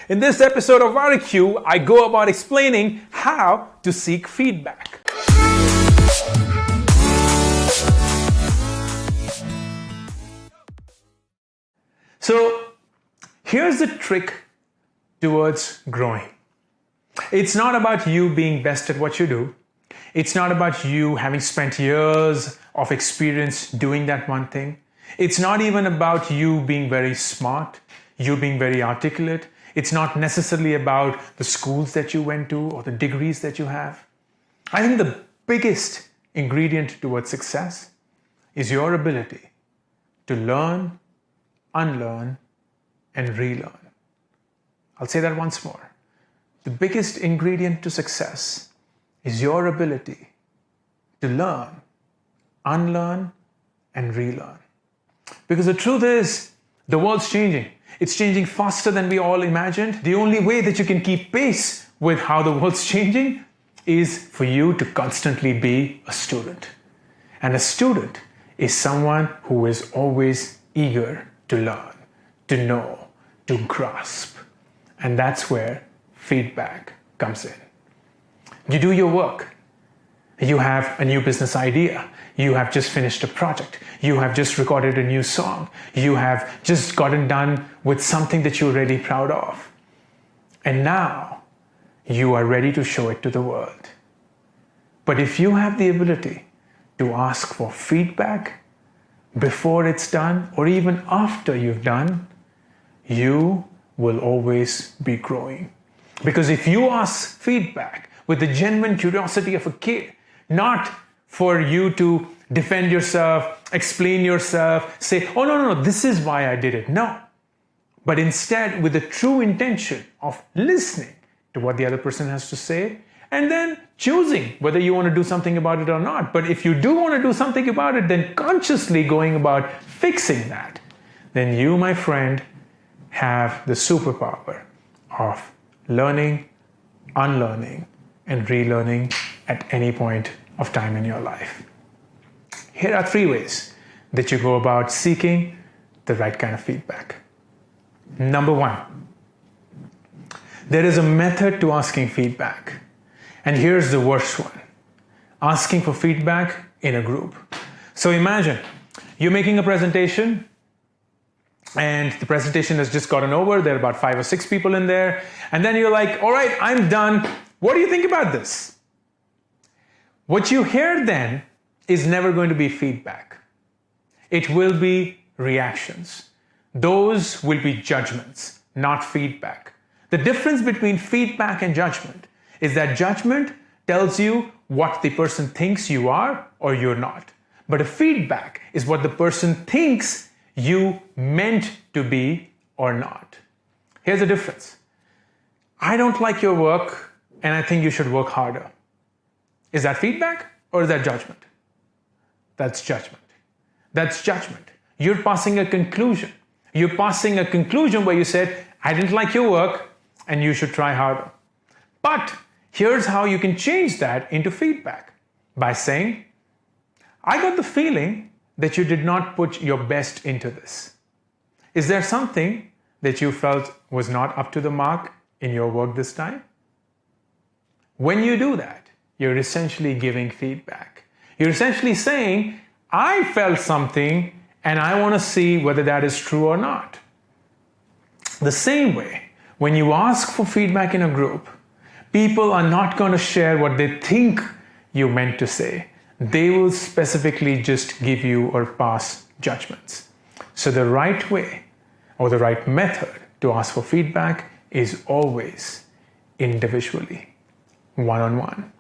In this episode of wari-Q, I go about explaining how to seek feedback. So, here's the trick towards growing. It's not about you being best at what you do. It's not about you having spent years of experience doing that one thing. It's not even about you being very smart, you being very articulate. It's not necessarily about the schools that you went to or the degrees that you have. I think the biggest ingredient towards success is your ability to learn, unlearn, and relearn. I'll say that once more. The biggest ingredient to success is your ability to learn, unlearn, and relearn. Because the truth is, the world's changing. It's changing faster than we all imagined. The only way that you can keep pace with how the world's changing is for you to constantly be a student. And a student is someone who is always eager to learn, to know, to grasp. And that's where feedback comes in. You do your work. You have a new business idea. You have just finished a project. You have just recorded a new song. You have just gotten done with something that you're really proud of. And now you are ready to show it to the world. But if you have the ability to ask for feedback before it's done or even after you've done, you will always be growing. Because if you ask feedback with the genuine curiosity of a kid, not for you to defend yourself, explain yourself, say, oh, no, this is why I did it. No. But instead, with the true intention of listening to what the other person has to say, and then choosing whether you want to do something about it or not. But if you do want to do something about it, then consciously going about fixing that, then you, my friend, have the superpower of learning, unlearning, and relearning at any point of time in your life. Here are 3 ways that you go about seeking the right kind of feedback. Number 1, there is a method to asking feedback. And here's the worst one. Asking for feedback in a group. So imagine you're making a presentation and the presentation has just gotten over. There are about 5 or 6 people in there. And then you're like, all right, I'm done. What do you think about this? What you hear then is never going to be feedback. It will be reactions. Those will be judgments, not feedback. The difference between feedback and judgment is that judgment tells you what the person thinks you are or you're not. But a feedback is what the person thinks you meant to be or not. Here's the difference. I don't like your work and I think you should work harder. Is that feedback or is that judgment? That's judgment. That's judgment. You're passing a conclusion. You're passing a conclusion where you said, I didn't like your work and you should try harder. But here's how you can change that into feedback by saying, I got the feeling that you did not put your best into this. Is there something that you felt was not up to the mark in your work this time? When you do that, you're essentially giving feedback. You're essentially saying, I felt something and I want to see whether that is true or not. The same way, when you ask for feedback in a group, people are not going to share what they think you meant to say. They will specifically just give you or pass judgments. So the right way or the right method to ask for feedback is always individually, one-on-one.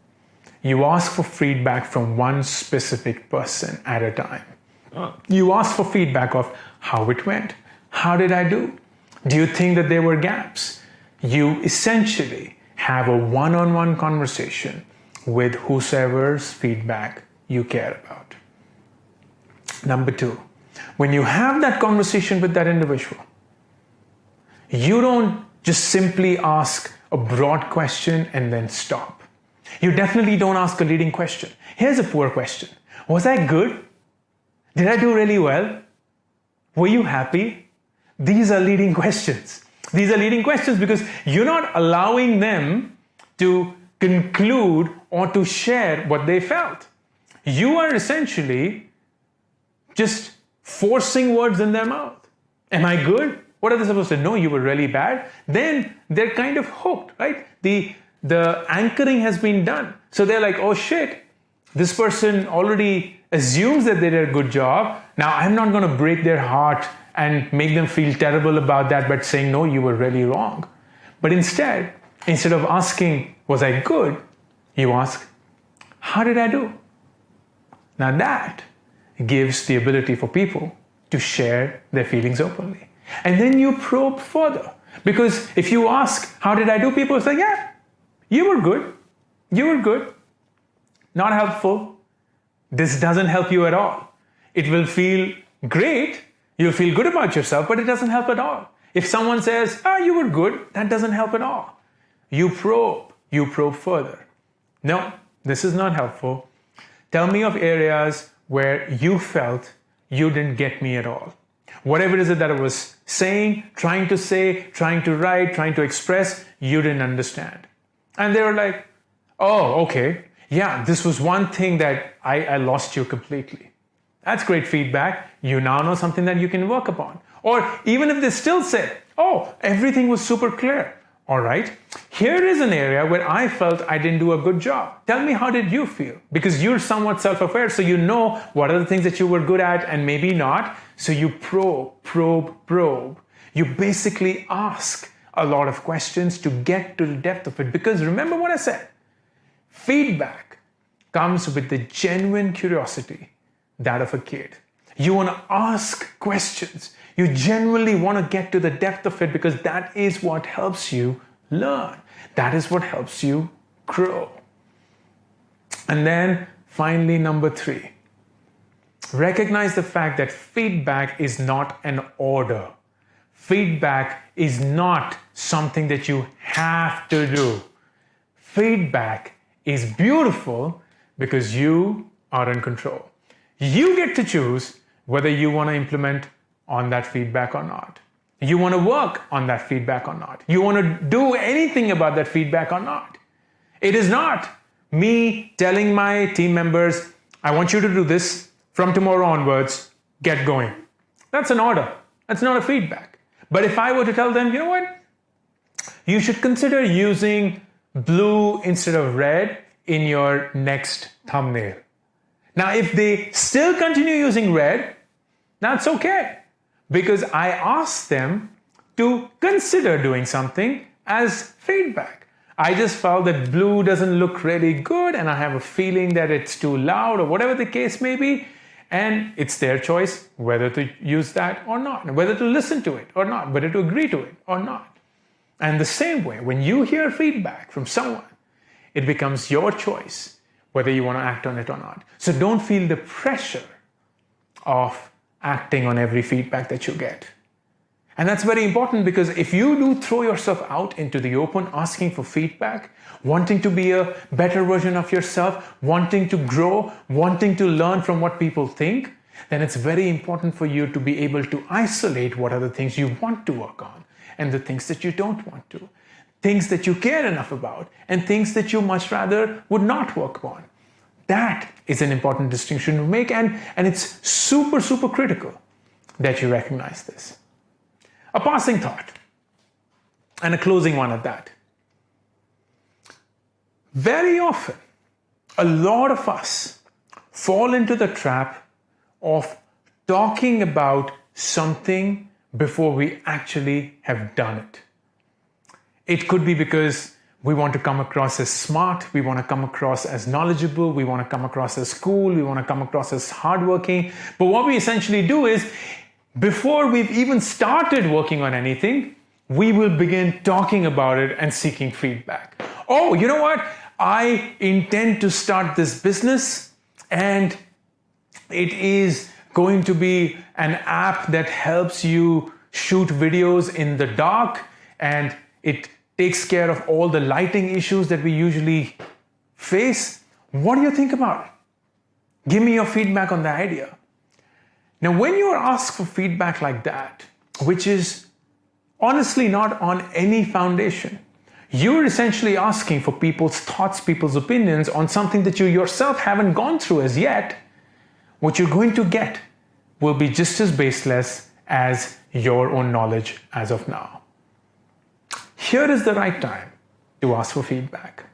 You ask for feedback from one specific person at a time. You ask for feedback of how it went. How did I do? Do you think that there were gaps? You essentially have a one-on-one conversation with whosoever's feedback you care about. Number 2, when you have that conversation with that individual, you don't just simply ask a broad question and then stop. You definitely don't ask a leading question. Here's a poor question. Was I good? Did I do really well? Were you happy? These are leading questions. These are leading questions because you're not allowing them to conclude or to share what they felt. You are essentially just forcing words in their mouth. Am I good? What are they supposed to know? You were really bad? Then they're kind of hooked, right? The anchoring has been done. So they're like, oh shit, this person already assumes that they did a good job. Now I'm not going to break their heart and make them feel terrible about that by saying, no, you were really wrong. But instead of asking, was I good? You ask, how did I do? Now that gives the ability for people to share their feelings openly. And then you probe further. Because if you ask, how did I do? People say, yeah, you were good. You were good. Not helpful. This doesn't help you at all. It will feel great. You'll feel good about yourself, but it doesn't help at all. If someone says, you were good, that doesn't help at all. You probe further. No, this is not helpful. Tell me of areas where you felt you didn't get me at all. Whatever it is that I was saying, trying to write, trying to express, you didn't understand. And they were like, oh, okay. Yeah, this was one thing that I lost you completely. That's great feedback. You now know something that you can work upon. Or even if they still say, oh, everything was super clear. All right, here is an area where I felt I didn't do a good job. Tell me, how did you feel? Because you're somewhat self-aware, so you know what are the things that you were good at and maybe not. So you probe. You basically ask a lot of questions to get to the depth of it. Because remember what I said, feedback comes with the genuine curiosity, that of a kid. You want to ask questions. You genuinely want to get to the depth of it because that is what helps you learn. That is what helps you grow. And then finally, number 3, recognize the fact that feedback is not an order. Feedback is not something that you have to do. Feedback is beautiful because you are in control. You get to choose whether you want to implement on that feedback or not. You want to work on that feedback or not. You want to do anything about that feedback or not. It is not me telling my team members, I want you to do this from tomorrow onwards, get going. That's an order. That's not a feedback. But if I were to tell them, you know what? You should consider using blue instead of red in your next thumbnail. Now, if they still continue using red, that's okay. Because I asked them to consider doing something as feedback. I just felt that blue doesn't look really good and I have a feeling that it's too loud or whatever the case may be. And it's their choice whether to use that or not, whether to listen to it or not, whether to agree to it or not. And the same way, when you hear feedback from someone, it becomes your choice whether you want to act on it or not. So don't feel the pressure of acting on every feedback that you get. And that's very important because if you do throw yourself out into the open, asking for feedback, wanting to be a better version of yourself, wanting to grow, wanting to learn from what people think, then it's very important for you to be able to isolate what are the things you want to work on and the things that you don't want to, things that you care enough about and things that you much rather would not work on. That is an important distinction to make, and it's super, super critical that you recognize this. A passing thought, and a closing one at that. Very often, a lot of us fall into the trap of talking about something before we actually have done it. It could be because we want to come across as smart, we want to come across as knowledgeable, we want to come across as cool, we want to come across as hardworking. But what we essentially do is, before we've even started working on anything, we will begin talking about it and seeking feedback. Oh, you know what? I intend to start this business and it is going to be an app that helps you shoot videos in the dark and it takes care of all the lighting issues that we usually face. What do you think about it? Give me your feedback on the idea. Now, when you are asked for feedback like that, which is honestly not on any foundation. You're essentially asking for people's thoughts, people's opinions on something that you yourself haven't gone through as yet. What you're going to get will be just as baseless as your own knowledge as of now. Here is the right time to ask for feedback.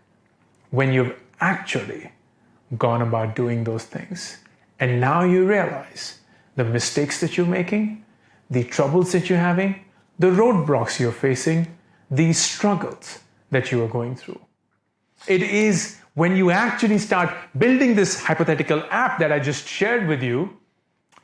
When you've actually gone about doing those things, and now you realize the mistakes that you're making, the troubles that you're having, the roadblocks you're facing, the struggles that you are going through. It is when you actually start building this hypothetical app that I just shared with you,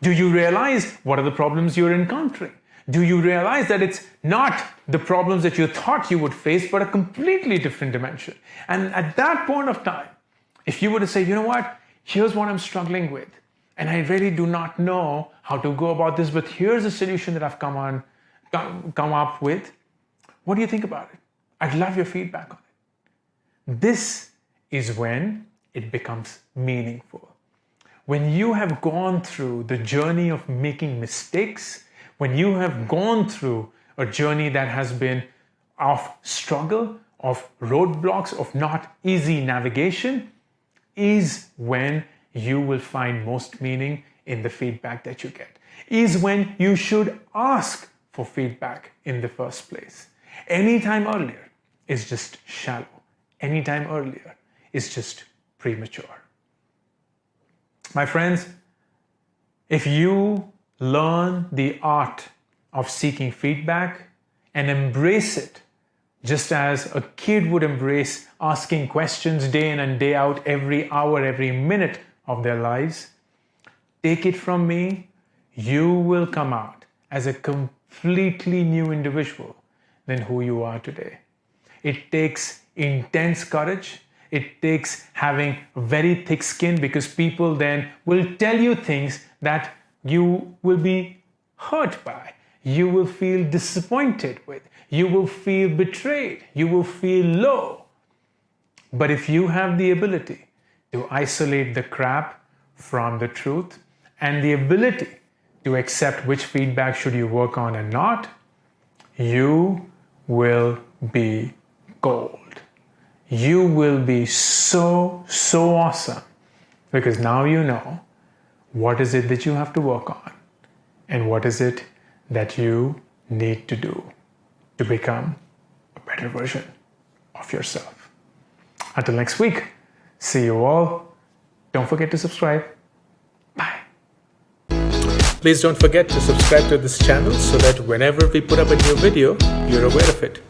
do you realize what are the problems you're encountering? Do you realize that it's not the problems that you thought you would face, but a completely different dimension? And at that point of time, if you were to say, you know what, here's what I'm struggling with, and I really do not know how to go about this, but here's a solution that I've come up with. What do you think about it? I'd love your feedback on it. This is when it becomes meaningful. When you have gone through the journey of making mistakes, when you have gone through a journey that has been of struggle, of roadblocks, of not easy navigation, is when you will find most meaning in the feedback that you get. Is when you should ask for feedback in the first place. Anytime earlier is just shallow. Anytime earlier is just premature. My friends, if you learn the art of seeking feedback and embrace it, just as a kid would embrace asking questions day in and day out, every hour, every minute of their lives, take it from me, you will come out as a completely new individual than who you are today. It takes intense courage. It takes having very thick skin, because people then will tell you things that you will be hurt by. You will feel disappointed with. You will feel betrayed. You will feel low. But if you have the ability to isolate the crap from the truth and the ability to accept which feedback should you work on and not, you will be gold. You will be so awesome, because now you know what is it that you have to work on and what is it that you need to do to become a better version of yourself. Until next week, see you all. Don't forget to subscribe. Bye. Please don't forget to subscribe to this channel so that whenever we put up a new video, you're aware of it.